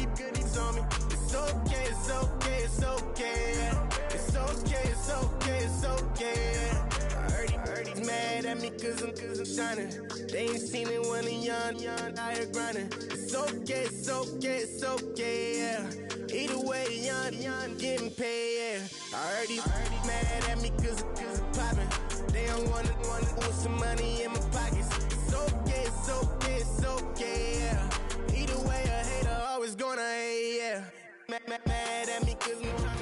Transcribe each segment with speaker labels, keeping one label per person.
Speaker 1: goodies on me. It's okay, it's okay, it's okay, yeah. It's okay, it's okay, it's okay, yeah. I heard he's mad at me cause I'm shining. They ain't seen it when I'm young, out here grinding. It's okay, it's okay, it's okay, yeah. Either way, young, getting paid, yeah. I heard he's mad at me cause I'm popping. They don't wanna put some money in my pockets. It's okay, it's okay, it's okay, yeah. Either way, a hater always gonna hate, yeah. Mad at me cause I'm trying.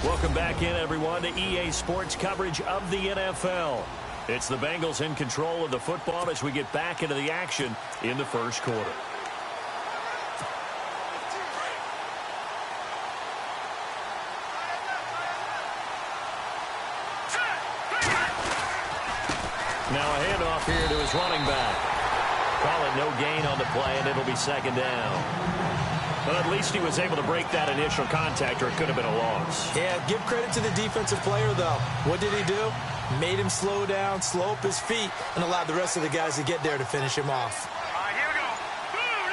Speaker 2: Welcome back in, everyone, to EA Sports coverage of the NFL. It's the Bengals in control of the football as we get back into the action in the first quarter. Now a handoff here to his running back. Call it no gain on the play, and it'll be second down. But at least he was able to break that initial contact, or it could have been a loss.
Speaker 3: Yeah, give credit to the defensive player, though. What did he do? Made him slow down, slow up his feet, and allowed the rest of the guys to get there to finish him off.
Speaker 4: All right, here we go. Boom,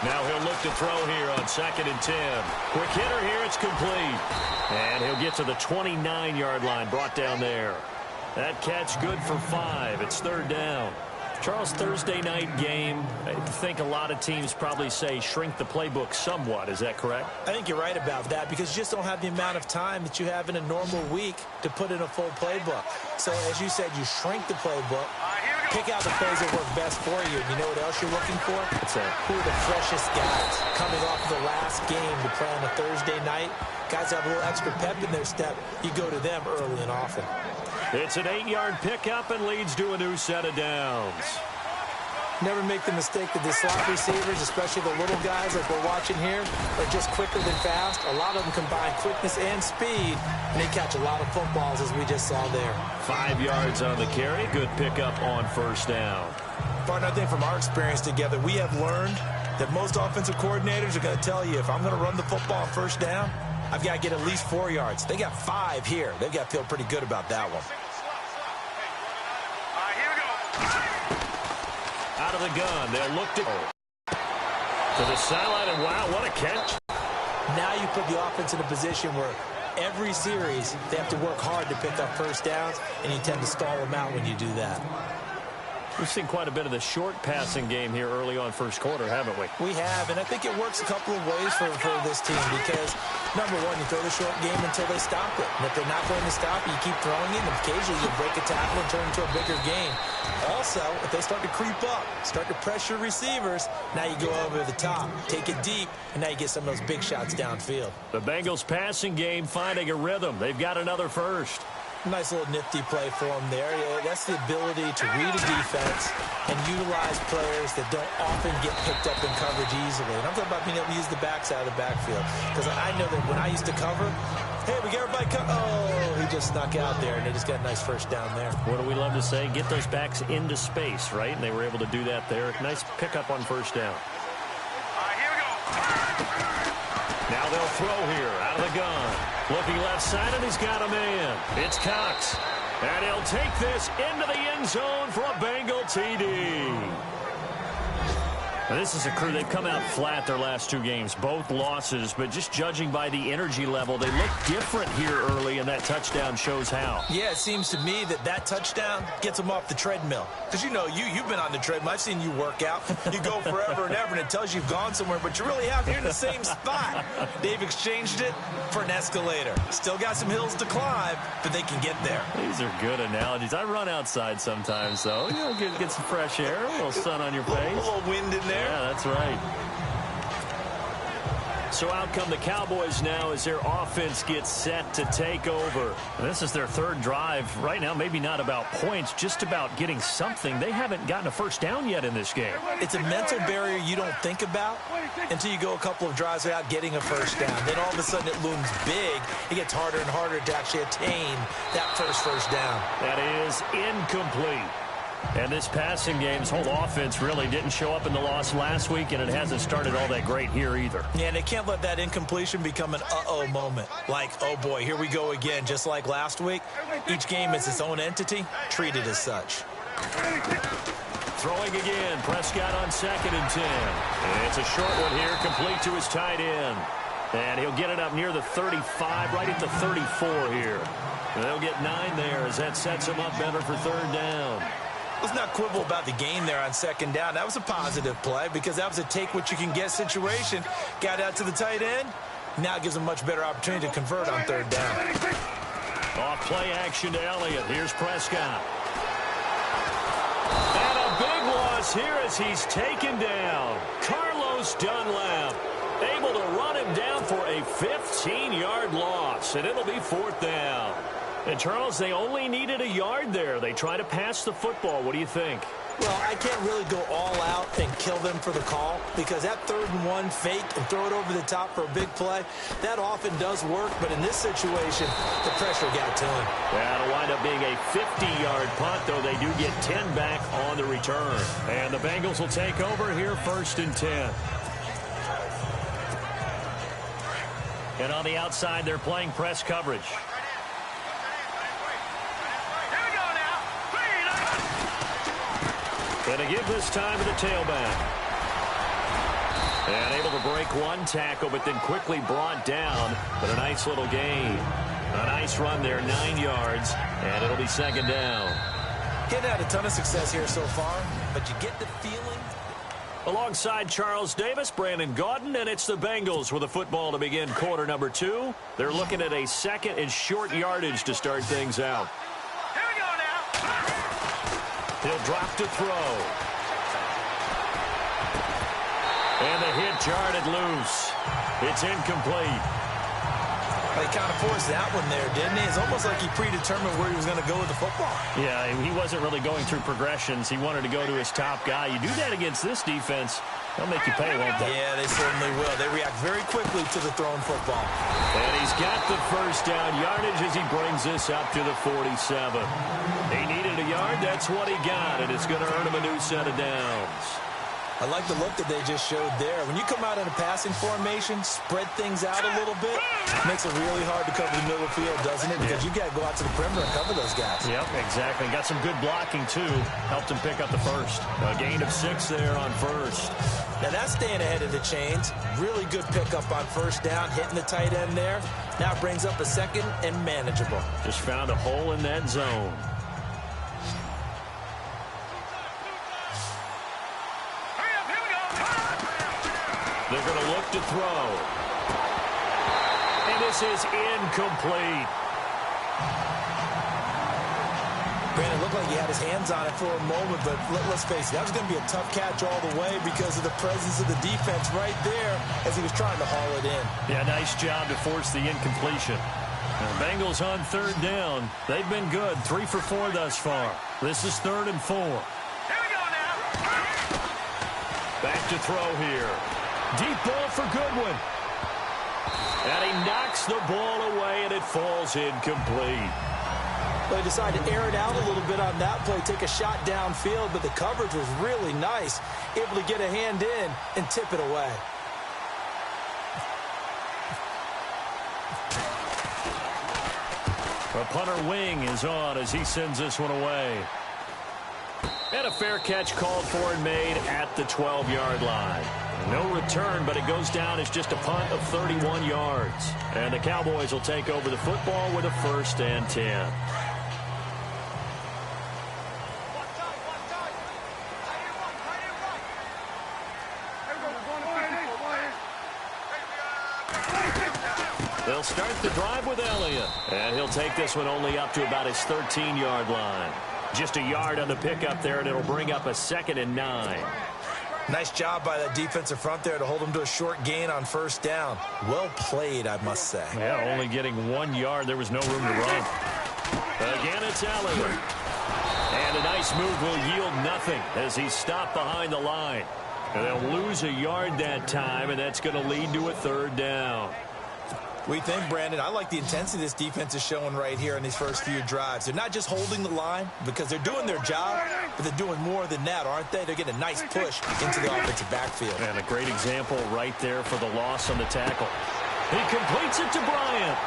Speaker 2: Now he'll look to throw here on 2nd and 10. Quick hitter here, it's complete. And he'll get to the 29-yard line, brought down there. That catch good for 5. It's 3rd down. Charles, Thursday night game, I think a lot of teams probably say shrink the playbook somewhat. Is that correct?
Speaker 3: I think you're right about that because you just don't have the amount of time that you have in a normal week to put in a full playbook. So, as you said, you shrink the playbook, pick out the plays that work best for you. You know what else you're looking for? Who are the freshest guys coming off the last game to play on a Thursday night? Guys have a little extra pep in their step. You go to them early and often.
Speaker 2: It's an 8-yard pickup and leads to a new set of downs.
Speaker 3: Never make the mistake that the slot receivers, especially the little guys like we're watching here, are just quicker than fast. A lot of them combine quickness and speed, and they catch a lot of footballs, as we just saw there.
Speaker 2: 5 yards on the carry. Good pickup on 1st down.
Speaker 3: Partner, I think from our experience together, we have learned that most offensive coordinators are going to tell you, if I'm going to run the football on 1st down, I've got to get at least 4 yards. They got 5 here. They've got to feel pretty good about that one.
Speaker 4: All right, here we go.
Speaker 2: Out of the gun, they'll look to the sideline, and wow, what a catch.
Speaker 3: Now you put the offense in a position where every series they have to work hard to pick up 1st downs, and you tend to stall them out when you do that.
Speaker 2: We've seen quite a bit of the short passing game here early on 1st quarter, haven't we?
Speaker 3: We have, and I think it works a couple of ways for this team because, number one, you throw the short game until they stop it. And if they're not going to stop it, you keep throwing it, and occasionally you break a tackle and turn it into a bigger game. Also, if they start to creep up, start to pressure receivers, now you go over the top, take it deep, and now you get some of those big shots downfield.
Speaker 2: The Bengals passing game finding a rhythm. They've got another first.
Speaker 3: Nice little nifty play for them there. Yeah, that's the ability to read a defense and utilize players that don't often get picked up in coverage easily. And I'm talking about being able to use the backside of the backfield. Because I know that when I used to cover, hey, we got everybody oh, he just snuck out there, and they just got a nice 1st down there.
Speaker 2: What do we love to say? Get those backs into space, right? And they were able to do that there. Nice pickup on 1st down.
Speaker 4: All right, here we go.
Speaker 2: Now they'll throw here out of the gun. Looking left side, and he's got a man. It's Cox. And he'll take this into the end zone for a Bengal TD. Now, this is a crew. They've come out flat their last 2 games, both losses, but just judging by the energy level, they look different here early, and that touchdown shows how.
Speaker 3: Yeah, it seems to me that touchdown gets them off the treadmill. Because, you know, you've been on the treadmill. I've seen you work out. You go forever and ever, and it tells you you've gone somewhere, but you really have. You're in the same spot. They've exchanged it for an escalator. Still got some hills to climb, but they can get there.
Speaker 2: These are good analogies. I run outside sometimes, though. You know, get some fresh air, a little sun on your face.
Speaker 3: A little wind in there.
Speaker 2: Yeah, that's right. So out come the Cowboys now as their offense gets set to take over. This is their 3rd drive. Right now, maybe not about points, just about getting something. They haven't gotten a 1st down yet in this game.
Speaker 3: It's a mental barrier you don't think about until you go a couple of drives without getting a 1st down. Then all of a sudden it looms big. It gets harder and harder to actually attain that first down.
Speaker 2: That is incomplete. And this passing game's whole offense really didn't show up in the loss last week, and it hasn't started all that great here either.
Speaker 3: Yeah, and they can't let that incompletion become an uh-oh moment. Like, oh boy, here we go again, just like last week. Each game is its own entity, treated as such.
Speaker 2: Throwing again. Prescott on 2nd and 10. And it's a short one here, complete to his tight end. And he'll get it up near the 35, right at the 34 here. And they'll get 9 there as that sets him up better for 3rd down.
Speaker 3: Let's not quibble about the gain there on 2nd down. That was a positive play because that was a take-what-you-can-get situation. Got out to the tight end. Now gives him a much better opportunity to convert on 3rd down.
Speaker 2: Off play action to Elliott. Here's Prescott. And a big loss here as he's taken down. Carlos Dunlap able to run him down for a 15-yard loss, and it'll be 4th down. And, Charles, they only needed a yard there. They try to pass the football. What do you think?
Speaker 3: Well, I can't really go all out and kill them for the call because that 3rd and 1 fake and throw it over the top for a big play, that often does work. But in this situation, the pressure got to him.
Speaker 2: That'll wind up being a 50-yard punt, though they do get 10 back on the return. And the Bengals will take over here 1st and 10. And on the outside, they're playing press coverage. And a give this time to the tailback. And able to break one tackle, but then quickly brought down. But a nice little gain. A nice run there, 9 yards. And it'll be 2nd down.
Speaker 3: Getting had a ton of success here so far, but you get the feeling.
Speaker 2: Alongside Charles Davis, Brandon Gaudin, and it's the Bengals with the football to begin quarter number 2. They're looking at a 2nd and short yardage to start things out.
Speaker 4: Here we go now.
Speaker 2: He'll drop to throw. And the hit jarred loose. It's incomplete.
Speaker 3: He kind of forced that one there, didn't he? It's almost like he predetermined where he was going to go with the football.
Speaker 2: Yeah, he wasn't really going through progressions. He wanted to go to his top guy. You do that against this defense, they'll make you pay, won't they?
Speaker 3: Yeah, they certainly will. They react very quickly to the thrown football.
Speaker 2: And he's got the 1st down yardage as he brings this up to the 47. He needed a yard. That's what he got, and it's going to earn him a new set of downs.
Speaker 3: I like the look that they just showed there. When you come out in a passing formation, spread things out a little bit, makes it really hard to cover the middle field, doesn't it? Because you got to go out to the perimeter and cover those guys.
Speaker 2: Yep, exactly. Got some good blocking, too. Helped him pick up the 1st. A gain of 6 there on 1st.
Speaker 3: Now that's staying ahead of the chains. Really good pickup on 1st down, hitting the tight end there. Now brings up a 2nd and manageable.
Speaker 2: Just found a hole in that zone. They're going to look to throw. And this is incomplete.
Speaker 3: Brandon, looked like he had his hands on it for a moment, but let's face it, that was going to be a tough catch all the way because of the presence of the defense right there as he was trying to haul it in.
Speaker 2: Yeah, nice job to force the incompletion. And the Bengals on 3rd down. They've been good, 3 for 4 thus far. This is 3rd and 4.
Speaker 4: Here we go now.
Speaker 2: Back to throw here. Deep ball for Goodwin. And he knocks the ball away, and it falls incomplete.
Speaker 3: They decided to air it out a little bit on that play, take a shot downfield, but the coverage was really nice, able to get a hand in and tip it away.
Speaker 2: A punter wing is on as he sends this one away. And a fair catch called for and made at the 12-yard line. No return, but it goes down as just a punt of 31 yards. And the Cowboys will take over the football with a 1st and 10. They'll start the drive with Elliott. And he'll take this one only up to about his 13-yard line. Just a yard on the pickup there, and it'll bring up a 2nd and 9.
Speaker 3: Nice job by that defensive front there to hold him to a short gain on 1st down. Well played, I must say.
Speaker 2: Yeah, only getting 1 yard. There was no room to run. Again, it's Elliott. And a nice move will yield nothing as he's stopped behind the line. And they'll lose a yard that time, and that's going to lead to a 3rd down.
Speaker 3: We think, Brandon, I like the intensity this defense is showing right here in these first few drives. They're not just holding the line because they're doing their job, but they're doing more than that, aren't they? They're getting a nice push into the offensive backfield.
Speaker 2: And a great example right there for the loss on the tackle. He completes it to Bryant.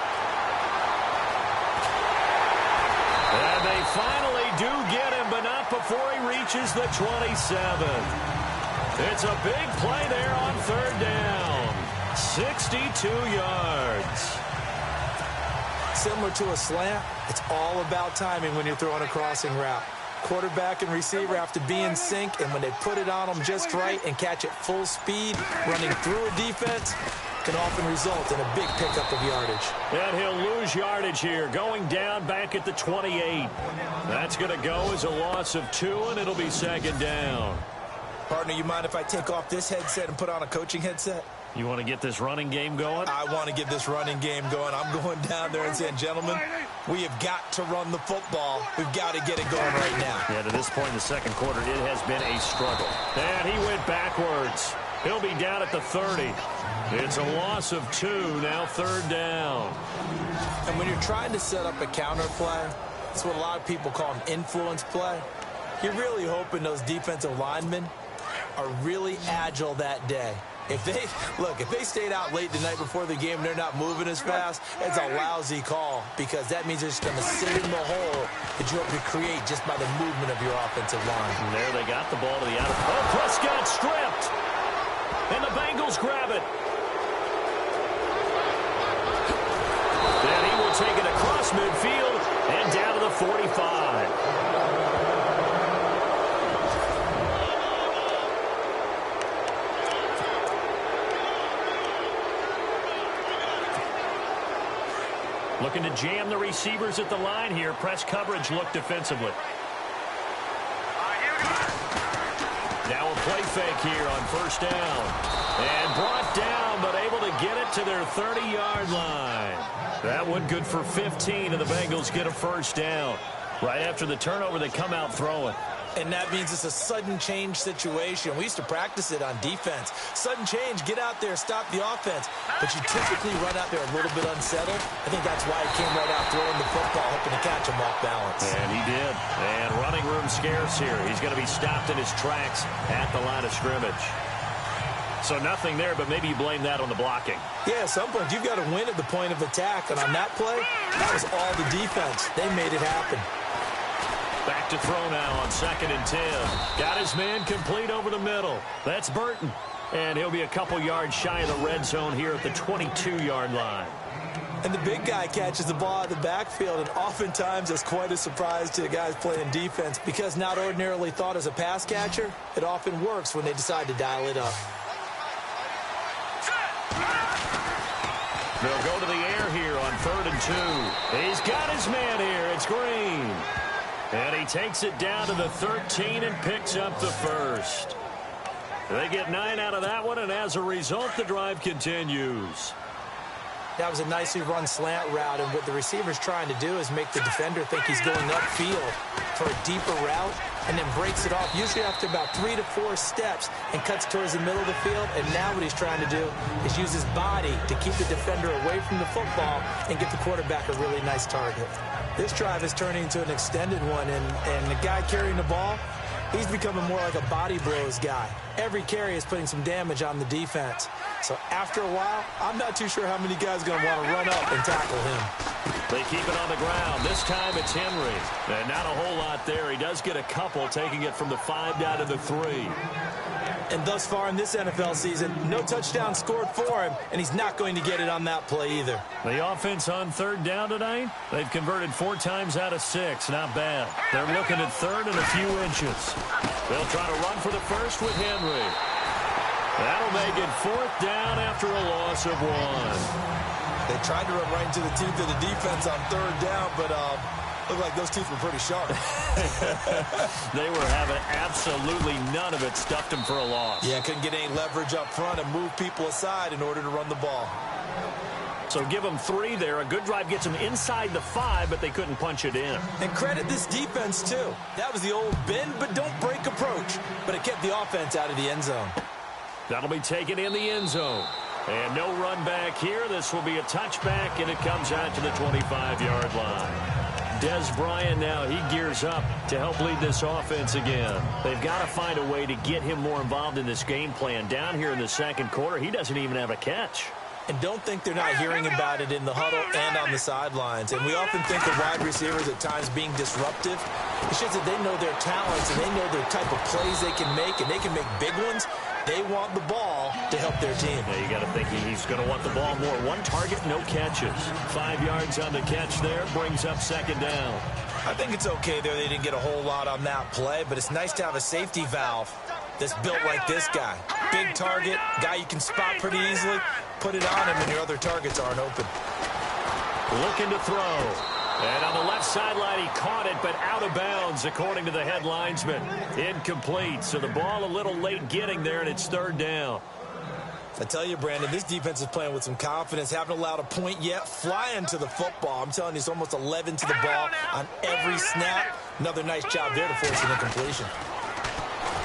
Speaker 2: And they finally do get him, but not before he reaches the 27. It's a big play there on third down. 62 yards.
Speaker 3: Similar to a slant, it's all about timing when you're throwing a crossing route. Quarterback and receiver have to be in sync, and when they put it on them just right and catch it full speed, running through a defense can often result in a big pickup of yardage.
Speaker 2: And he'll lose yardage here, going down back at the 28. That's going to go as a loss of 2, and it'll be second down.
Speaker 3: Partner, you mind if I take off this headset and put on a coaching headset?
Speaker 2: You want to get this running game going?
Speaker 3: I want to get this running game going. I'm going down there and saying, gentlemen, we have got to run the football. We've got to get it going right now.
Speaker 2: Yeah, to this point in the second quarter, it has been a struggle. And he went backwards. He'll be down at the 30. It's a loss of 2, now third down.
Speaker 3: And when you're trying to set up a counter play, it's what a lot of people call an influence play. You're really hoping those defensive linemen are really agile that day. If they stayed out late the night before the game and they're not moving as fast, it's a lousy call because that means they're just going to sit in the hole that you hope to create just by the movement of your offensive line.
Speaker 2: And there they got the ball to the out. Oh, Prescott stripped. And the Bengals grab it. Then he will take it across midfield and down to the 45. Looking to jam the receivers at the line here. Press coverage look defensively. Now a play fake here on first down. And brought down, but able to get it to their 30-yard line. That one good for 15, and the Bengals get a first down. Right after the turnover, they come out throwing.
Speaker 3: And that means it's a sudden change situation. We used to practice it on defense. Sudden change, get out there, stop the offense. But you typically run out there a little bit unsettled. I think that's why he came right out throwing the football, hoping to catch him off balance.
Speaker 2: And he did. And running room scarce here. He's going to be stopped in his tracks at the line of scrimmage. So nothing there, but maybe you blame that on the blocking.
Speaker 3: Yeah, at some point you've got to win at the point of attack. And on that play, that was all the defense. They made it happen.
Speaker 2: Back to throw now on 2nd and 10. Got his man complete over the middle. That's Burton. And he'll be a couple yards shy of the red zone here at the 22-yard line.
Speaker 3: And the big guy catches the ball out of the backfield, and oftentimes it's quite a surprise to the guys playing defense because not ordinarily thought as a pass catcher, it often works when they decide to dial it up.
Speaker 2: They'll go to the air here on 3rd and 2. He's got his man here. It's Green. And he takes it down to the 13 and picks up the first. They get 9 out of that one, and as a result, the drive continues.
Speaker 3: That was a nicely run slant route, and what the receiver's trying to do is make the defender think he's going upfield for a deeper route and then breaks it off, usually after about 3 to 4 steps, and cuts towards the middle of the field. And now what he's trying to do is use his body to keep the defender away from the football and get the quarterback a really nice target. This drive is turning into an extended one, and the guy carrying the ball, he's becoming more like a body blows guy. Every carry is putting some damage on the defense. So after a while, I'm not too sure how many guys are going to want to run up and tackle him.
Speaker 2: They keep it on the ground. This time it's Henry. And not a whole lot there. He does get a couple, taking it from the 5 down to the 3.
Speaker 3: And thus far in this NFL season, no touchdown scored for him, and he's not going to get it on that play either.
Speaker 2: The offense on 3rd down tonight, they've converted 4 times out of 6. Not bad. They're looking at 3rd and a few inches. They'll try to run for the first with Henry. That'll make it 4th down after a loss of 1.
Speaker 3: They tried to run right into the teeth of the defense on 3rd down, but looked like those teeth were pretty sharp.
Speaker 2: They were having absolutely none of it. Stuffed them for a loss.
Speaker 3: Yeah, couldn't get any leverage up front and move people aside in order to run the ball.
Speaker 2: So give them 3 there. A good drive gets them inside the 5, but they couldn't punch it in.
Speaker 3: And credit this defense, too. That was the old bend but don't break approach, but it kept the offense out of the end zone.
Speaker 2: That'll be taken in the end zone. And no run back here. This will be a touchback, and it comes out to the 25-yard line. Des Bryant now, he gears up to help lead this offense again. They've got to find a way to get him more involved in this game plan. Down here in the second quarter, he doesn't even have a catch.
Speaker 3: And don't think they're not hearing about it in the huddle and on the sidelines. And we often think of wide receivers at times being disruptive. It's just that they know their talents and they know the type of plays they can make, and they can make big ones. They want the ball to help their team.
Speaker 2: Yeah, you got to think he's going to want the ball more. 1 target, no catches. 5 yards on the catch there, brings up 2nd down.
Speaker 3: I think it's okay there. They didn't get a whole lot on that play, but it's nice to have a safety valve that's built like this guy. Big target, guy you can spot pretty easily. Put it on him and your other targets aren't open.
Speaker 2: Looking to throw. And on the left sideline, he caught it, but out of bounds, according to the head linesman. Incomplete, so the ball a little late getting there, and it's 3rd down.
Speaker 3: I tell you, Brandon, this defense is playing with some confidence. Haven't allowed a point yet. Flying to the football. I'm telling you, it's almost 11 to the ball on every snap. Another nice job there to force an incompletion.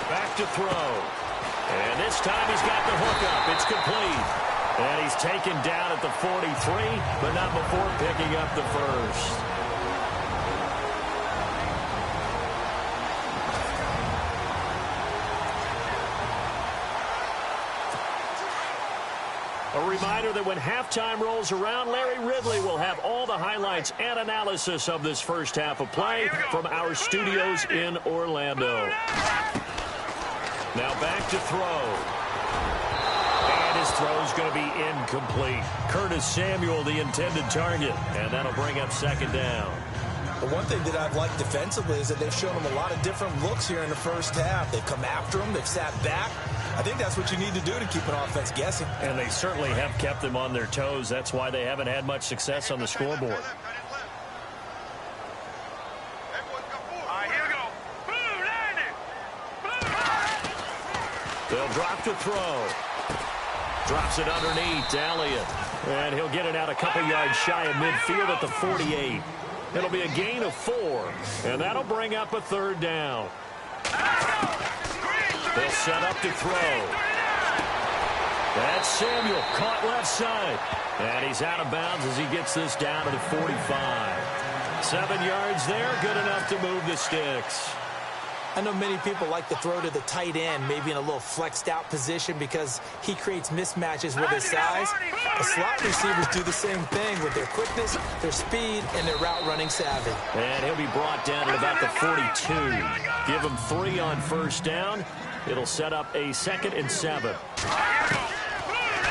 Speaker 2: Back to throw. And this time he's got the hook up. It's complete. And he's taken down at the 43, but not before picking up the first. A reminder that when halftime rolls around, Larry Ridley will have all the highlights and analysis of this first half of play from our studios in Orlando. Now back to throw. His throw is going to be incomplete. Curtis Samuel, the intended target, and that'll bring up 2nd down.
Speaker 3: The one thing that I've liked defensively is that they've shown him a lot of different looks here in the first half. They've come after him. They've sat back. I think that's what you need to do to keep an offense guessing.
Speaker 2: And they certainly have kept them on their toes. That's why they haven't had much success on the scoreboard. They'll drop to throw. Drops it underneath, Elliott. And he'll get it out a couple yards shy of midfield at the 48. It'll be a gain of 4, and that'll bring up a 3rd down. They'll set up to throw. That's Samuel, caught left side. And he's out of bounds as he gets this down to the 45. 7 yards there, good enough to move the sticks.
Speaker 3: I know many people like to throw to the tight end, maybe in a little flexed out position because he creates mismatches with his size. The slot receivers do the same thing with their quickness, their speed, and their route running savvy.
Speaker 2: And he'll be brought down at about the 42. Give him 3 on 1st down. It'll set up a 2nd and 7.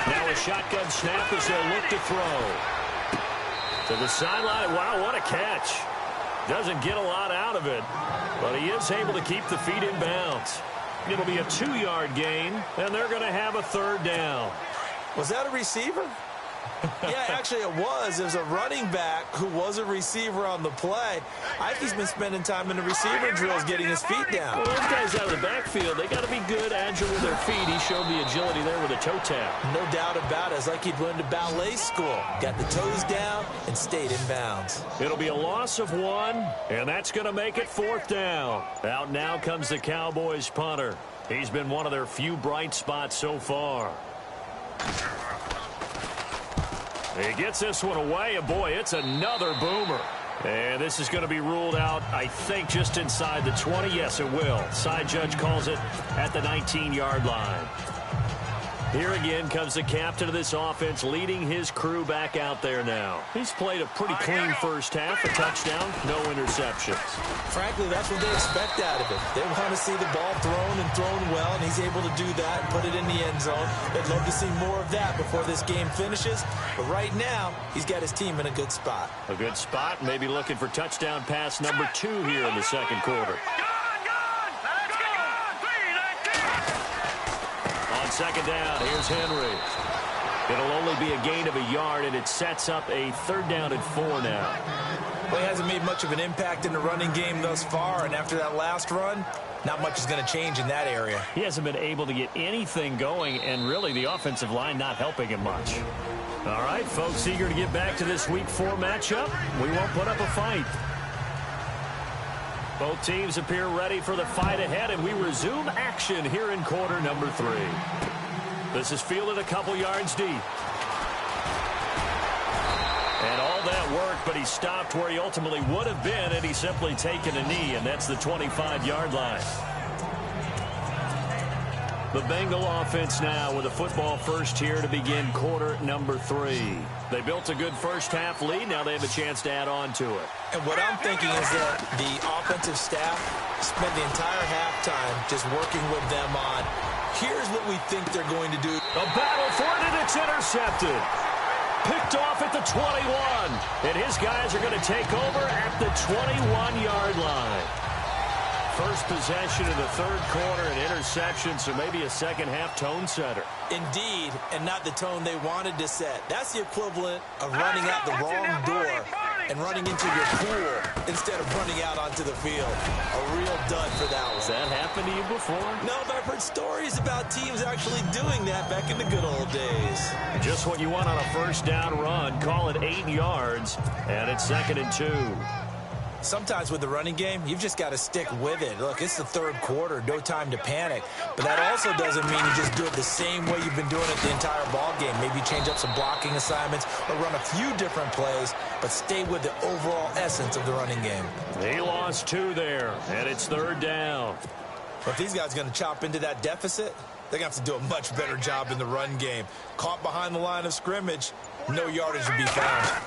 Speaker 2: Now a shotgun snap as they'll look to throw. To the sideline. Wow, what a catch. Doesn't get a lot out of it, but he is able to keep the feet in bounds. It'll be a 2-yard gain, and they're going to have a 3rd down.
Speaker 3: Was that a receiver? Yeah, actually it was. There's a running back who was a receiver on the play. I think he's been spending time in the receiver drills getting his feet down.
Speaker 2: Well, those guys out of the backfield, they got to be good, agile with their feet. He showed the agility there with a toe tap.
Speaker 3: No doubt about it. It's like he'd went to ballet school. Got the toes down and stayed in bounds.
Speaker 2: It'll be a loss of 1, and that's going to make it 4th down. Out now comes the Cowboys punter. He's been one of their few bright spots so far. He gets this one away, and boy, it's another boomer. And this is going to be ruled out, I think, just inside the 20. Yes, it will. Side judge calls it at the 19-yard line. Here again comes the captain of this offense, leading his crew back out there now. He's played a pretty clean first half, a touchdown, no interceptions.
Speaker 3: Frankly, that's what they expect out of it. They want to see the ball thrown and thrown well, and he's able to do that and put it in the end zone. They'd love to see more of that before this game finishes. But right now, he's got his team in a good spot.
Speaker 2: A good spot, maybe looking for touchdown pass number 2 here in the 2nd quarter. 2nd down, here's Henry. It'll only be a gain of a yard, and it sets up a 3rd down and 4 now.
Speaker 3: Well, he hasn't made much of an impact in the running game thus far, and after that last run, not much is going to change in that area.
Speaker 2: He hasn't been able to get anything going, and really the offensive line not helping him much. All right, folks, eager to get back to this Week 4 matchup. We won't put up a fight. Both teams appear ready for the fight ahead, and we resume action here in quarter number 3. This is fielded a couple yards deep. And all that work, but he stopped where he ultimately would have been had he simply taken a knee, and that's the 25-yard line. The Bengal offense now with a football first here to begin quarter number 3. They built a good first-half lead. Now they have a chance to add on to it.
Speaker 3: And what I'm thinking is that the offensive staff spent the entire halftime just working with them on, here's what we think they're going to do.
Speaker 2: A battle for it, and it's intercepted. Picked off at the 21. And his guys are going to take over at the 21-yard line. First possession of the third quarter, an interception, so maybe a second-half tone setter.
Speaker 3: Indeed, and not the tone they wanted to set. That's the equivalent of running out the wrong door and running into your pool instead of running out onto the field. A real dud for that one.
Speaker 2: Has that happened to you before?
Speaker 3: No, but I've heard stories about teams actually doing that back in the good old days.
Speaker 2: Just what you want on a first down run. Call it 8 yards, and it's 2nd and 2.
Speaker 3: Sometimes with the running game, you've just got to stick with it. Look, it's the third quarter, no time to panic. But that also doesn't mean you just do it the same way you've been doing it the entire ball game. Maybe change up some blocking assignments or run a few different plays, but stay with the overall essence of the running game.
Speaker 2: He lost 2 there, and it's 3rd down.
Speaker 3: But if these guys are going to chop into that deficit, they're going to have to do a much better job in the run game. Caught behind the line of scrimmage, no yardage to be found.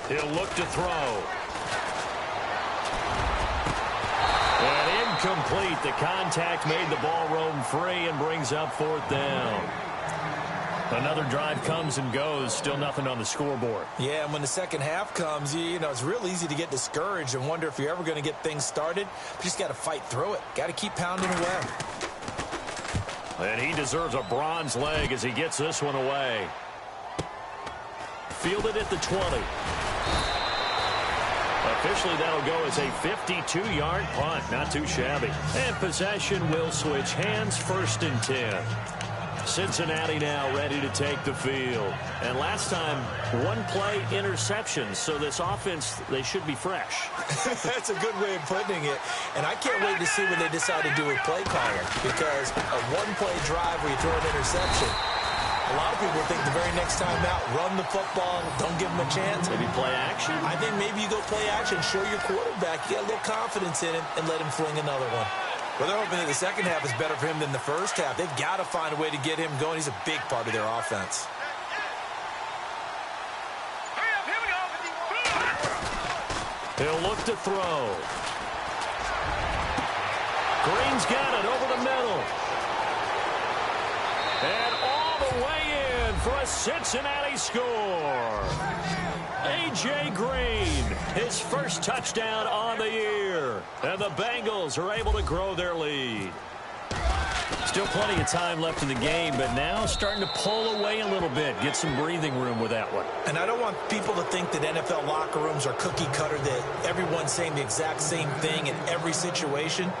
Speaker 2: He'll look to throw. And incomplete. The contact made the ball roam free and brings up 4th down. Another drive comes and goes. Still nothing on the scoreboard.
Speaker 3: Yeah, and when the second half comes, you know, it's real easy to get discouraged and wonder if you're ever going to get things started. But you just got to fight through it. Got to keep pounding away.
Speaker 2: And he deserves a bronze leg as he gets this one away. Fielded at the 20. Officially, that'll go as a 52-yard punt. Not too shabby. And possession will switch hands, 1st and 10. Cincinnati now ready to take the field. And last time, 1-play interception. So this offense, they should be fresh.
Speaker 3: That's a good way of putting it. And I can't wait to see what they decide to do with play calling. Because a 1-play drive where you throw an interception, a lot of people think the very next time out, run the football, don't give them a chance.
Speaker 2: Maybe play action?
Speaker 3: I think maybe you go play action, show your quarterback, you got a little confidence in him, and let him fling another one. Well, they're hoping that the second half is better for him than the first half. They've got to find a way to get him going. He's a big part of their offense.
Speaker 2: He'll look to throw. Green's got it over the middle. And all the way in for a Cincinnati score. A.J. Green, his first touchdown on the year. And the Bengals are able to grow their lead. Still plenty of time left in the game, but now starting to pull away a little bit. Get some breathing room with that one.
Speaker 3: And I don't want people to think that NFL locker rooms are cookie cutter, that everyone's saying the exact same thing in every situation.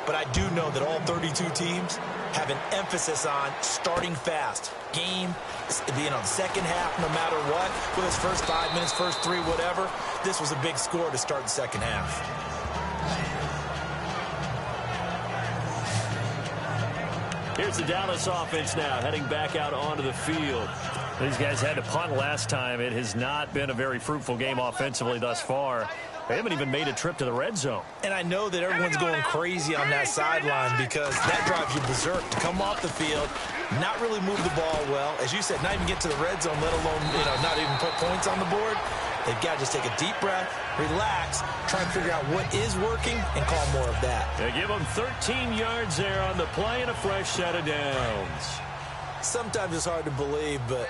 Speaker 3: But I do know that all 32 teams have an emphasis on starting fast. Game, second half, no matter what. Whether it's first 5 minutes, first 3, whatever. This was a big score to start the second half.
Speaker 2: Here's the Dallas offense now, heading back out onto the field. These guys had to punt last time. It has not been a very fruitful game offensively thus far. They haven't even made a trip to the red zone.
Speaker 3: And I know that everyone's going crazy on that sideline because that drives you berserk to come off the field, not really move the ball well. As you said, not even get to the red zone, let alone, not even put points on the board. They've got to just take a deep breath, relax, try and figure out what is working, and call more of that.
Speaker 2: They give them 13 yards there on the play and a fresh set of downs.
Speaker 3: Sometimes it's hard to believe, but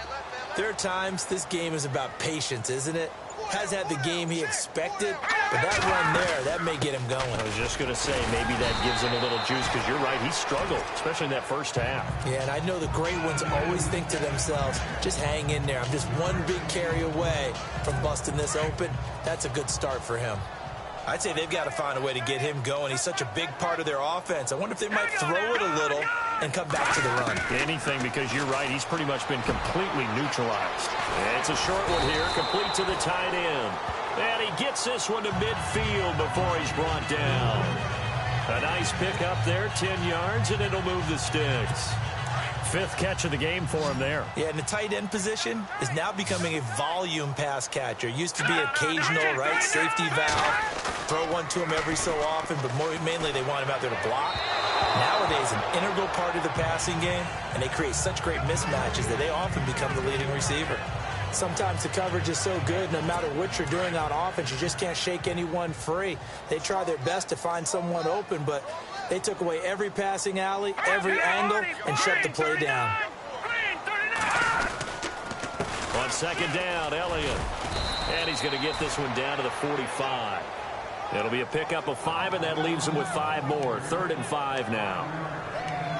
Speaker 3: there are times this game is about patience, isn't it? Hasn't had the game he expected, but that run there, that may get him going.
Speaker 2: I was just going to say, maybe that gives him a little juice, because you're right, he struggled, especially in that first half.
Speaker 3: Yeah, and I know the great ones always think to themselves, just hang in there. I'm just one big carry away from busting this open. That's a good start for him. I'd say they've got to find a way to get him going. He's such a big part of their offense. I wonder if they might throw it a little and come back to the run.
Speaker 2: Anything, because you're right, he's pretty much been completely neutralized. It's a short one here, complete to the tight end. And he gets this one to midfield before he's brought down. A nice pick up there, 10 yards, and it'll move the sticks. 5th catch of the game for him there.
Speaker 3: Yeah, and the tight end position is now becoming a volume pass catcher. Used to be occasional, right, safety valve. Throw one to him every so often, but mainly they want him out there to block. Nowadays, an integral part of the passing game, and they create such great mismatches that they often become the leading receiver. Sometimes the coverage is so good, no matter what you're doing on offense, you just can't shake anyone free. They try their best to find someone open, but they took away every passing alley, every angle, and shut the play down.
Speaker 2: On second down, Elliott. And he's going to get this one down to the 45. It'll be a pickup of 5, and that leaves him with 5 more. 3rd and 5 now.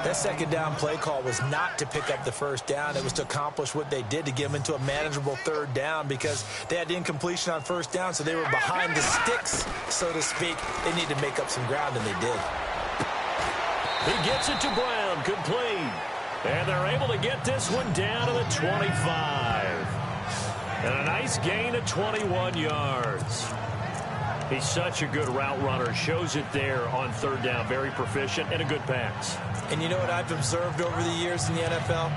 Speaker 3: That second down play call was not to pick up the first down. It was to accomplish what they did, to get them into a manageable 3rd down, because they had the incompletion on 1st down, so they were behind the sticks, so to speak. They needed to make up some ground, and they did.
Speaker 2: He gets it to Brown, complete. And they're able to get this one down to the 25. And a nice gain of 21 yards. He's such a good route runner. Shows it there on 3rd down. Very proficient and a good pass.
Speaker 3: And you know what I've observed over the years in the NFL?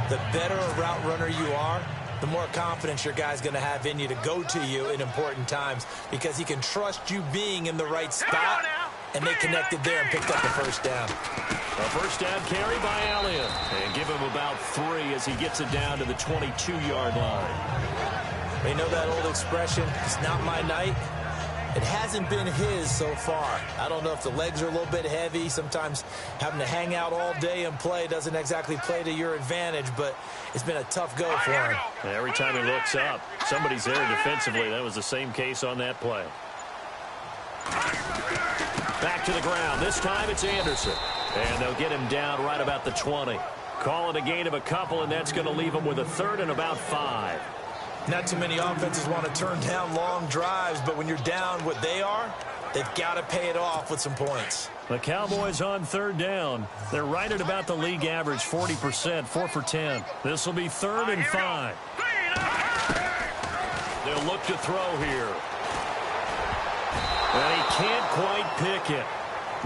Speaker 3: The better a route runner you are, the more confidence your guy's going to have in you to go to you in important times, because he can trust you being in the right spot, and they connected there and picked up the 1st down.
Speaker 2: A 1st down carry by Elliott. And give him about 3 as he gets it down to the 22-yard line.
Speaker 3: You know that old expression, it's not my night? It hasn't been his so far. I don't know if the legs are a little bit heavy. Sometimes having to hang out all day and play doesn't exactly play to your advantage, but it's been a tough go for him.
Speaker 2: Every time he looks up, somebody's there defensively. That was the same case on that play. Back to the ground. This time it's Anderson. And they'll get him down right about the 20. Call it a gain of a couple, and that's going to leave him with a 3rd and about 5.
Speaker 3: Not too many offenses want to turn down long drives, but when you're down what they are, they've got to pay it off with some points.
Speaker 2: The Cowboys on 3rd down. They're right at about the league average, 40%, 4 for 10. This will be 3rd and 5. They'll look to throw here. And he can't quite pick it.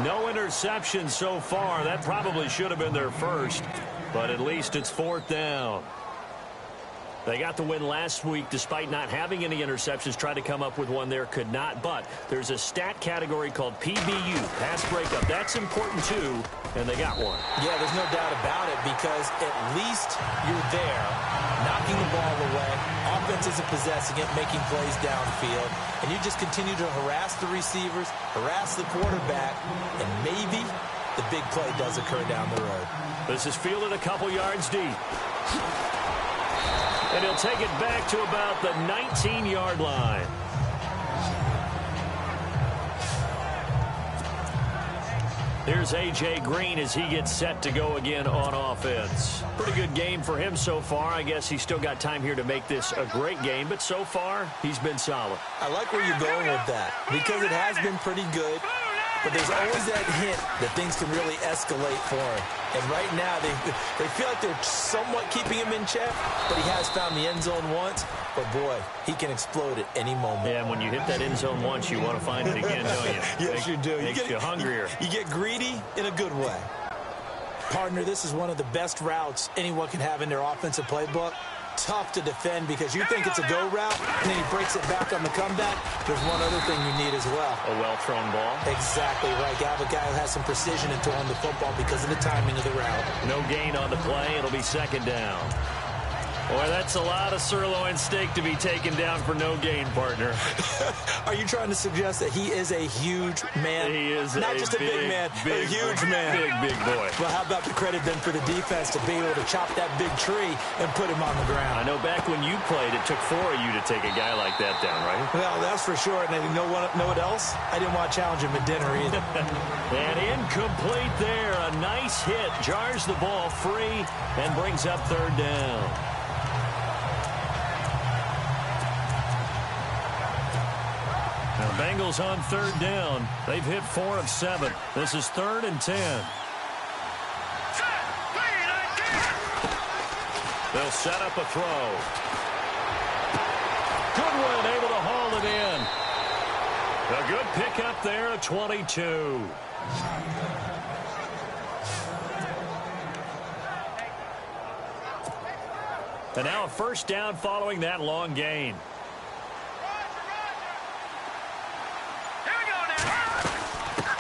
Speaker 2: No interception so far. That probably should have been their first, but at least it's 4th down. They got the win last week despite not having any interceptions. Tried to come up with one there, could not. But there's a stat category called PBU, pass breakup. That's important too, and they got one.
Speaker 3: Yeah, there's no doubt about it, because at least you're there, knocking the ball away. Offense isn't possessing it, making plays downfield. And you just continue to harass the receivers, harass the quarterback, and maybe the big play does occur down the road.
Speaker 2: This is fielded a couple yards deep. And he'll take it back to about the 19-yard line. Here's A.J. Green as he gets set to go again on offense. Pretty good game for him so far. I guess he's still got time here to make this a great game, but so far he's been solid.
Speaker 3: I like where you're going with that, because it has been pretty good. But there's always that hint that things can really escalate for him. And right now, they feel like they're somewhat keeping him in check, but he has found the end zone once. But, boy, he can explode at any moment.
Speaker 2: Yeah, and when you hit that end zone once, you want to find it again, don't you?
Speaker 3: Yes, you do.
Speaker 2: Makes you hungrier.
Speaker 3: You get greedy in a good way. Partner, this is one of the best routes anyone can have in their offensive playbook. Tough to defend, because you think it's a go route, and then he breaks it back on the comeback. There's one other thing you need as well.
Speaker 2: A well-thrown ball.
Speaker 3: Exactly right. You have a guy who has some precision in throwing the football because of the timing of the route.
Speaker 2: No gain on the play. It'll be 2nd down. Boy, that's a lot of sirloin steak to be taken down for no gain, partner.
Speaker 3: Are you trying to suggest that he is a huge man?
Speaker 2: He is
Speaker 3: not just a big man, a huge man.
Speaker 2: Big boy.
Speaker 3: Well, how about the credit then for the defense to be able to chop that big tree and put him on the ground?
Speaker 2: I know back when you played, it took 4 of you to take a guy like that down, right?
Speaker 3: Well, that's for sure. And you know what else? I didn't want to challenge him at dinner either.
Speaker 2: And incomplete there. A nice hit. Jars the ball free and brings up 3rd down. Now, Bengals on 3rd down. They've hit 4 of 7. This is 3rd and 10. They'll set up a throw. Goodwin able to haul it in. A good pickup there at 22. And now a 1st down following that long gain.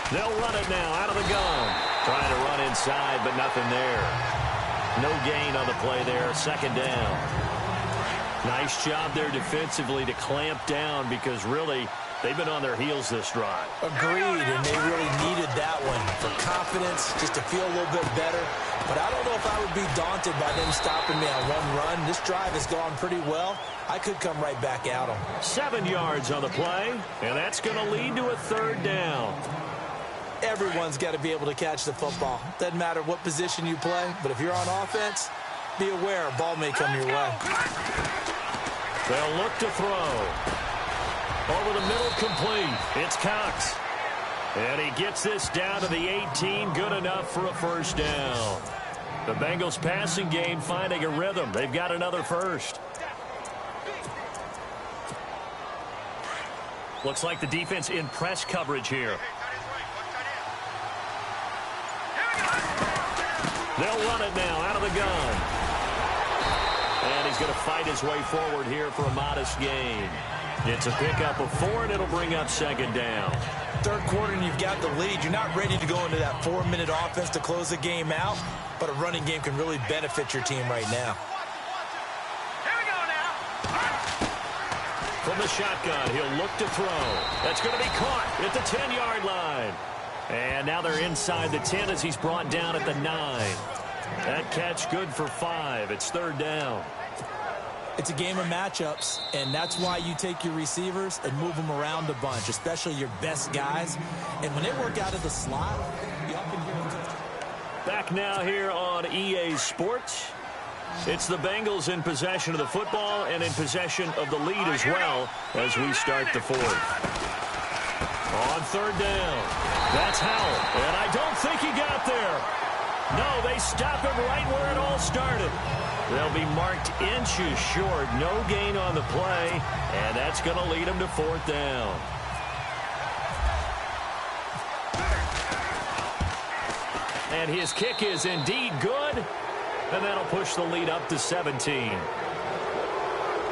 Speaker 2: They'll run it now out of the gun. Trying to run inside, but nothing there. No gain on the play there. Second down. Nice job there defensively to clamp down because really they've been on their heels this drive.
Speaker 3: Agreed, and they really needed that one for confidence, just to feel a little bit better. But I don't know if I would be daunted by them stopping me on one run. This drive has gone pretty well. I could come right back at them.
Speaker 2: 7 yards on the play, and that's going to lead to a third down.
Speaker 3: Everyone's got to be able to catch the football. Doesn't matter what position you play, but if you're on offense, be aware a ball may come your way.
Speaker 2: They'll look to throw. Over the middle, complete. It's Cox. And he gets this down to the 18, good enough for a first down. The Bengals passing game finding a rhythm. They've got another first. Looks like the defense in press coverage here. They'll run it now out of the gun. And he's going to fight his way forward here for a modest gain. It's a pickup of 4, and it'll bring up second down.
Speaker 3: Third quarter, and you've got the lead. You're not ready to go into that 4-minute offense to close the game out, but a running game can really benefit your team right now.
Speaker 4: Here we go now.
Speaker 2: From the shotgun, he'll look to throw. That's going to be caught at the 10-yard line. And now they're inside the 10 as he's brought down at the 9. That catch good for 5. It's third down.
Speaker 3: It's a game of matchups, and that's why you take your receivers and move them around a bunch, especially your best guys. And when they work out of the slot, you often hear them.
Speaker 2: Back now here on EA Sports. It's the Bengals in possession of the football and in possession of the lead as well as we start the fourth. On third down, that's Howell, and I don't think he got there. No, they stop him right where it all started. They'll be marked inches short. No gain on the play, and that's going to lead them to fourth down. And his kick is indeed good, and that'll push the lead up to 17.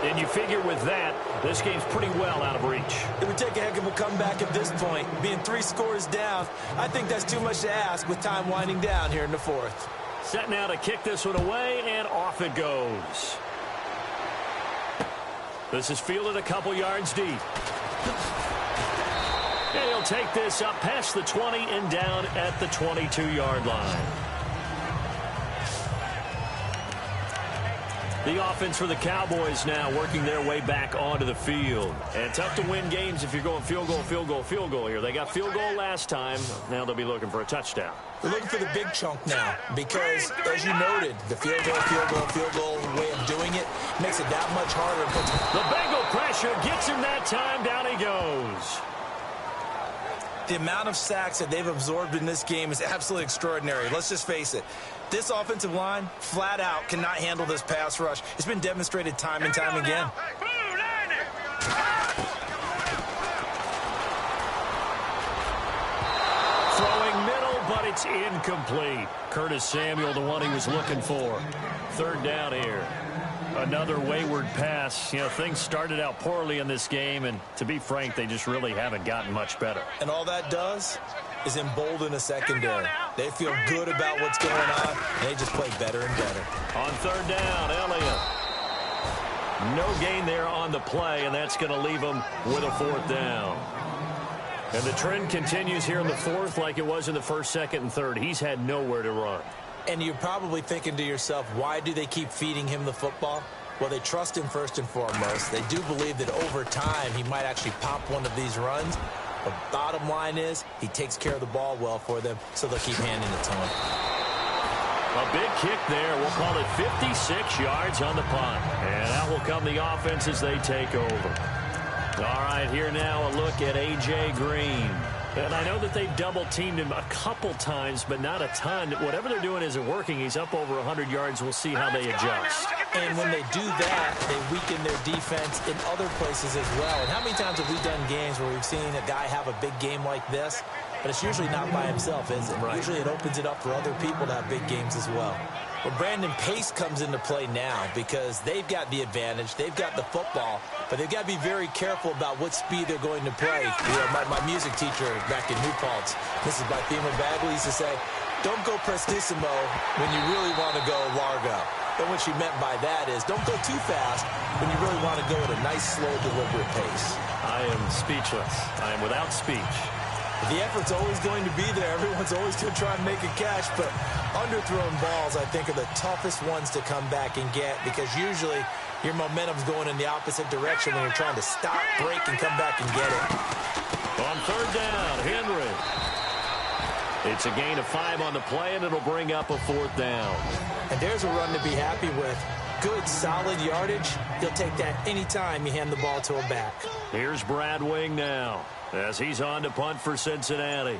Speaker 2: And you figure with that, this game's pretty well out of reach.
Speaker 3: It would take a heck of a comeback at this point. Being 3 scores down, I think that's too much to ask with time winding down here in the fourth.
Speaker 2: Set now to kick this one away, and off it goes. This is fielded a couple yards deep. And he'll take this up past the 20 and down at the 22-yard line. The offense for the Cowboys now working their way back onto the field. And tough to win games if you're going field goal, field goal, field goal here. They got field goal last time. Now they'll be looking for a touchdown.
Speaker 3: They're looking for the big chunk now because, as you noted, the field goal way of doing it makes it that much harder.
Speaker 2: The Bengal pressure gets him that time. Down he goes.
Speaker 3: The amount of sacks that they've absorbed in this game is absolutely extraordinary. Let's just face it. This offensive line, flat out, cannot handle this pass rush. It's been demonstrated time and time again.
Speaker 2: Throwing middle, but it's incomplete. Curtis Samuel, the one he was looking for. Third down here. Another wayward pass. You know, things started out poorly in this game, and to be frank, they just really haven't gotten much better.
Speaker 3: And all that does is embolden a secondary. They feel good about what's going on, and they just play better and better.
Speaker 2: On third down, Elliott. No gain there on the play, and that's going to leave them with a fourth down. And the trend continues here in the fourth like it was in the first, second, and third. He's had nowhere to run.
Speaker 3: And you're probably thinking to yourself, why do they keep feeding him the football? Well, they trust him first and foremost. They do believe that over time he might actually pop one of these runs. But bottom line is he takes care of the ball well for them, so they'll keep handing it to him.
Speaker 2: A big kick there. We'll call it 56 yards on the punt. And out will come the offense as they take over. All right, here now a look at A.J. Green. And I know that they've double-teamed him a couple times, but not a ton. Whatever they're doing isn't working. He's up over 100 yards. We'll see how they adjust.
Speaker 3: And when they do that, they weaken their defense in other places as well. And how many times have we done games where we've seen a guy have a big game like this? But it's usually not by himself, is it? Right. Usually it opens it up for other people to have big games as well. Well, Brandon, pace comes into play now because they've got the advantage. They've got the football, but they've got to be very careful about what speed they're going to play. You know, my music teacher back in New Paltz, Mrs. Bythema Bagley, used to say, don't go prestissimo when you really want to go largo. And what she meant by that is don't go too fast when you really want to go at a nice, slow, deliberate pace.
Speaker 2: I am speechless. I am without speech.
Speaker 3: The effort's always going to be there. Everyone's always going to try and make a catch, but underthrown balls, I think, are the toughest ones to come back and get because usually your momentum's going in the opposite direction when you're trying to stop, break, and come back and get it.
Speaker 2: On third down, Henry. It's a gain of 5 on the play, and it'll bring up a 4th down.
Speaker 3: And there's a run to be happy with. Good, solid yardage. You'll take that anytime you hand the ball to a back.
Speaker 2: Here's Brad Wing now as he's on to punt for Cincinnati.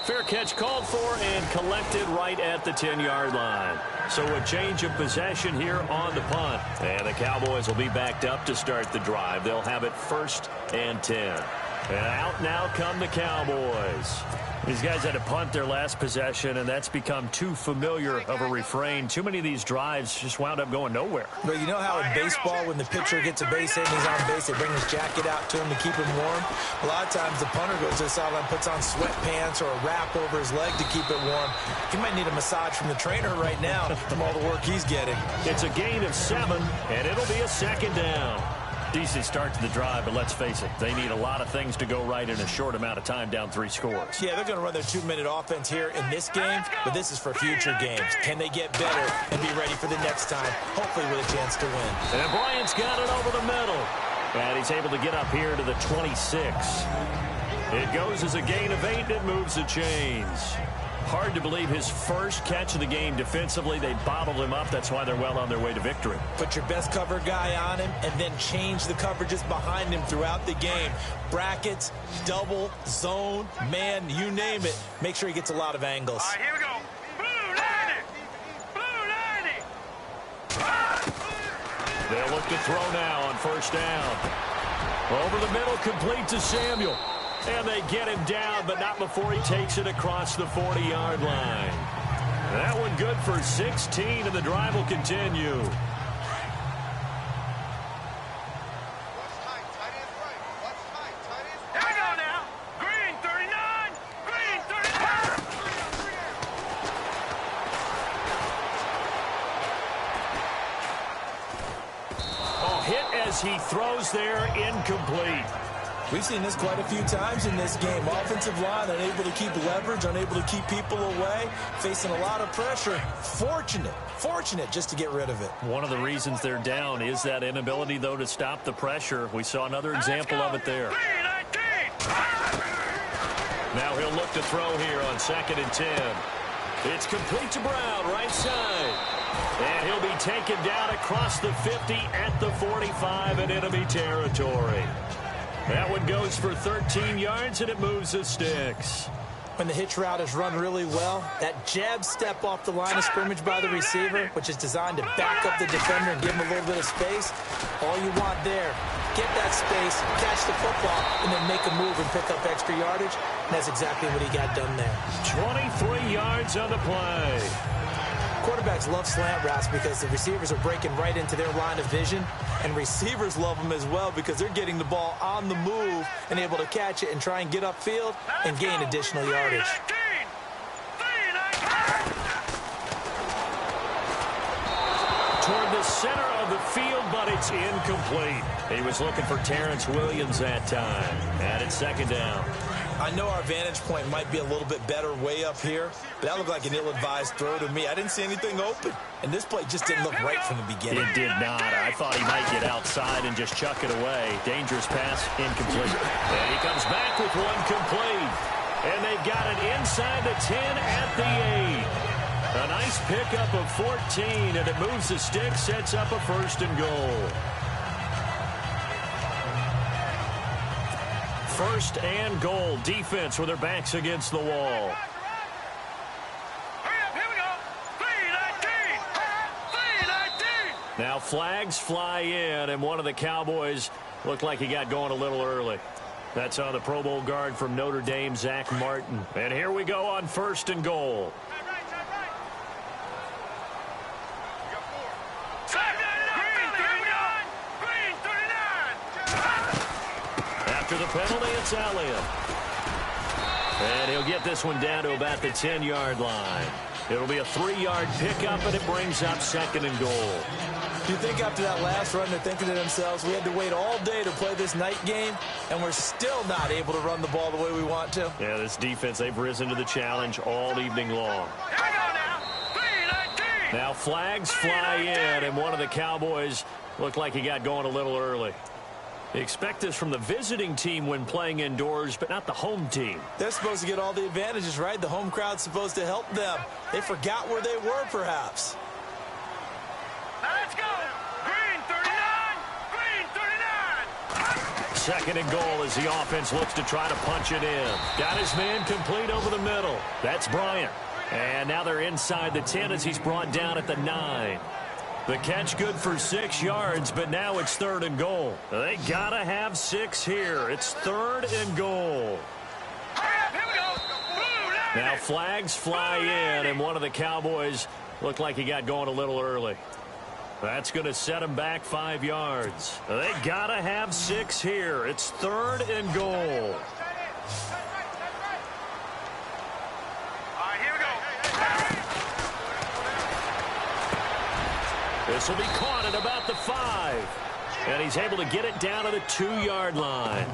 Speaker 2: Fair catch called for and collected right at the 10-yard line. So a change of possession here on the punt. And the Cowboys will be backed up to start the drive. They'll have it 1st and 10. And out now come the Cowboys. These guys had to punt their last possession, and that's become too familiar of a refrain. Too many of these drives just wound up going nowhere.
Speaker 3: But you know how in baseball, when the pitcher gets a base hit and he's on base, they bring his jacket out to him to keep him warm? A lot of times the punter goes to the sideline, puts on sweatpants or a wrap over his leg to keep it warm. He might need a massage from the trainer right now from all the work he's getting.
Speaker 2: It's a gain of 7, and it'll be a 2nd down. Decent start to the drive, but let's face it, they need a lot of things to go right in a short amount of time, down 3 scores.
Speaker 3: Yeah, they're going to run their 2-minute offense here in this game, but this is for future games. Can they get better and be ready for the next time, hopefully with a chance to win?
Speaker 2: And Bryant's got it over the middle, and he's able to get up here to the 26. It goes as a gain of 8, and it moves the chains. Hard to believe his first catch of the game defensively. They bottled him up. That's why they're well on their way to victory.
Speaker 3: Put your best cover guy on him and then change the coverages behind him throughout the game. Brackets, double, zone, man, you name it. Make sure he gets a lot of angles.
Speaker 4: All right, here we go. Blue 90. Blue 90.
Speaker 2: They'll look to throw now on 1st down. Over the middle, complete to Samuel. And they get him down, but not before he takes it across the 40-yard line. That one good for 16, and the drive will continue.
Speaker 4: Here we go now. Green 39. Green 39.
Speaker 2: Oh, hit as he throws there, incomplete.
Speaker 3: We've seen this quite a few times in this game. Offensive line unable to keep leverage, unable to keep people away, facing a lot of pressure. Fortunate just to get rid of it.
Speaker 2: One of the reasons they're down is that inability, though, to stop the pressure. We saw another example of it there. Now he'll look to throw here on 2nd and 10. It's complete to Brown, right side. And he'll be taken down across the 50 at the 45 in enemy territory. That one goes for 13 yards, and it moves the sticks.
Speaker 3: When the hitch route is run really well, that jab step off the line of scrimmage by the receiver, which is designed to back up the defender and give him a little bit of space, all you want there, get that space, catch the football, and then make a move and pick up extra yardage. And that's exactly what he got done there.
Speaker 2: 23 yards on the play.
Speaker 3: Quarterbacks love slant routes because the receivers are breaking right into their line of vision, and receivers love them as well because they're getting the ball on the move and able to catch it and try and get upfield and gain additional yardage.
Speaker 2: Toward the center of the field, but it's incomplete. He was looking for Terrence Williams that time. And it's 2nd down.
Speaker 3: I know our vantage point might be a little bit better way up here, but that looked like an ill-advised throw to me. I didn't see anything open, and this play just didn't look right from the beginning.
Speaker 2: It did not. I thought he might get outside and just chuck it away. Dangerous pass, incomplete. And he comes back with one complete. And they've got it inside the 10 at the 8. A nice pickup of 14, and it moves the stick, sets up a 1st and goal. 1st and goal. Defense with their backs against the wall.
Speaker 4: Hurry up, here we go. 3-19. 3-19.
Speaker 2: Now flags fly in, and one of the Cowboys looked like he got going a little early. That's on the Pro Bowl guard from Notre Dame, Zach Martin. And here we go on 1st and goal.
Speaker 4: Green 39. Green 39.
Speaker 2: After the penalty, it's Elliott. And he'll get this one down to about the 10-yard line. It'll be a 3-yard pickup, and it brings up 2nd and goal.
Speaker 3: Do you think after that last run they're thinking to themselves, we had to wait all day to play this night game, and we're still not able to run the ball the way we want to?
Speaker 2: Yeah, this defense, they've risen to the challenge all evening long.
Speaker 4: Here we go now. 3-19.
Speaker 2: Now flags fly in, and one of the Cowboys looked like he got going a little early. Expect this from the visiting team when playing indoors, but not the home team.
Speaker 3: They're supposed to get all the advantages, right? The home crowd's supposed to help them. They forgot where they were, perhaps.
Speaker 4: Now let's go. Green 39. Green 39.
Speaker 2: 2nd and goal as the offense looks to try to punch it in. Got his man complete over the middle. That's Bryant. And now they're inside the 10 as he's brought down at the 9. The catch good for 6 yards, but now it's 3rd and goal. They gotta have 6 here. It's 3rd and goal.
Speaker 4: Hurry up. Here we go. Blue 90.
Speaker 2: Now flags fly in, and one of the Cowboys looked like he got going a little early. That's going to set him back 5 yards. They gotta have 6 here. It's 3rd and goal.
Speaker 4: All right, here we go.
Speaker 2: This will be caught at about the 5. And he's able to get it down to the 2-yard line.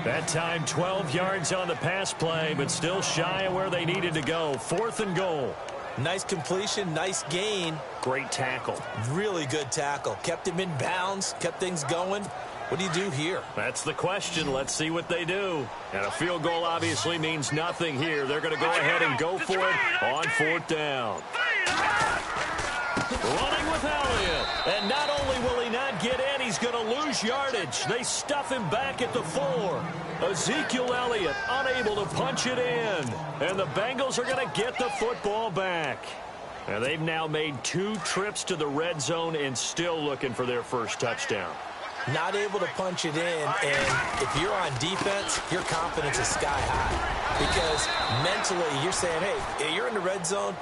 Speaker 2: That time 12 yards on the pass play, but still shy of where they needed to go. 4th and goal.
Speaker 3: Nice completion, nice gain.
Speaker 2: Great tackle.
Speaker 3: Really good tackle. Kept him in bounds, kept things going. What do you do here?
Speaker 2: That's the question. Let's see what they do. And a field goal obviously means nothing here. They're going to go ahead and go for it on 4th down. Running with Elliott. And not only will he not get in, he's going to lose yardage. They stuff him back at the 4. Ezekiel Elliott unable to punch it in. And the Bengals are going to get the football back. And they've now made 2 trips to the red zone and still looking for their first touchdown.
Speaker 3: Not able to punch it in, and if you're on defense, your confidence is sky high. Because mentally, you're saying, hey, you're in the red zone.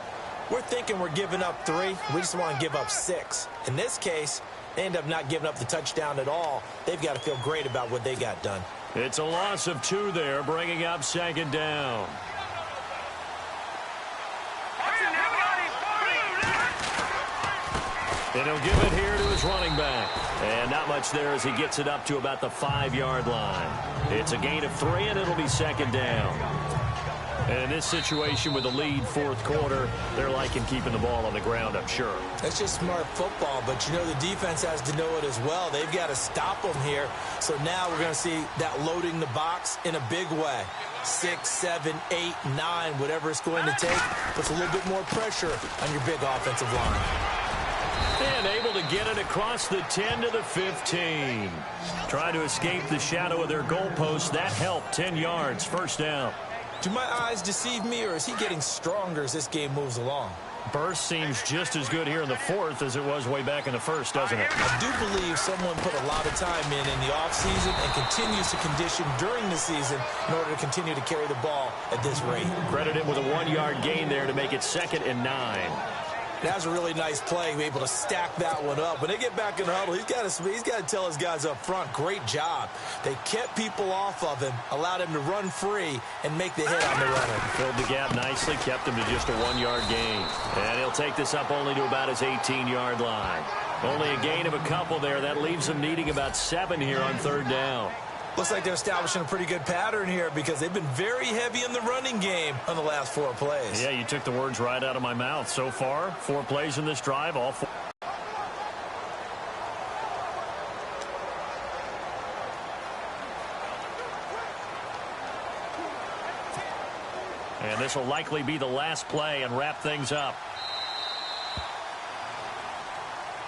Speaker 3: We're thinking we're giving up 3. We just want to give up 6. In this case, they end up not giving up the touchdown at all. They've got to feel great about what they got done.
Speaker 2: It's a loss of 2 there, bringing up 2nd down. And he'll give it here to his running back. And not much there as he gets it up to about the 5-yard line. It's a gain of 3, and it'll be 2nd down. And in this situation with the lead 4th quarter, they're liking keeping the ball on the ground, I'm sure.
Speaker 3: That's just smart football, but you know the defense has to know it as well. They've got to stop them here. So now we're going to see that loading the box in a big way. 6, 7, 8, 9, whatever it's going to take, puts a little bit more pressure on your big offensive line.
Speaker 2: And able to get it across the 10 to the 15. Trying to escape the shadow of their goalpost. That helped. 10 yards. 1st down.
Speaker 3: Do my eyes deceive me, or is he getting stronger as this game moves along?
Speaker 2: Burst seems just as good here in the 4th as it was way back in the 1st, doesn't it?
Speaker 3: I do believe someone put a lot of time in the offseason and continues to condition during the season in order to continue to carry the ball at this rate.
Speaker 2: Credit him with a 1-yard gain there to make it 2nd and 9.
Speaker 3: That was a really nice play, able to stack that one up. When they get back in the huddle, he's got to tell his guys up front, great job. They kept people off of him, allowed him to run free and make the hit on the runner.
Speaker 2: Filled the gap nicely, kept him to just a 1-yard gain. And he'll take this up only to about his 18-yard line. Only a gain of a couple there. That leaves him needing about 7 here on 3rd down.
Speaker 3: Looks like they're establishing a pretty good pattern here because they've been very heavy in the running game on the last 4 plays.
Speaker 2: Yeah, you took the words right out of my mouth. So far, 4 plays in this drive, all 4. And this will likely be the last play and wrap things up.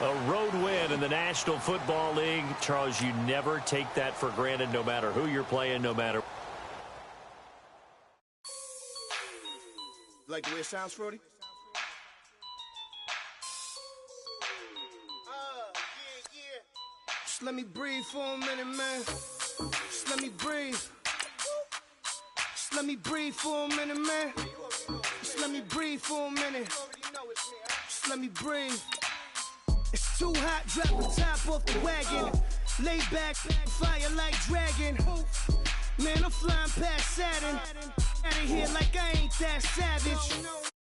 Speaker 2: A road win in the National Football League. Charles, you never take that for granted no matter who you're playing, no matter.
Speaker 1: Like the way it sounds, Frody? Just let me breathe for a minute, man. Just let me breathe. Just let me breathe for a minute, man. Just let me breathe for a minute. Just let me breathe. It's too hot, drop the top off the wagon. Lay back, fire like dragon. Man, I'm flying past Saturn. Out of here like I ain't that savage.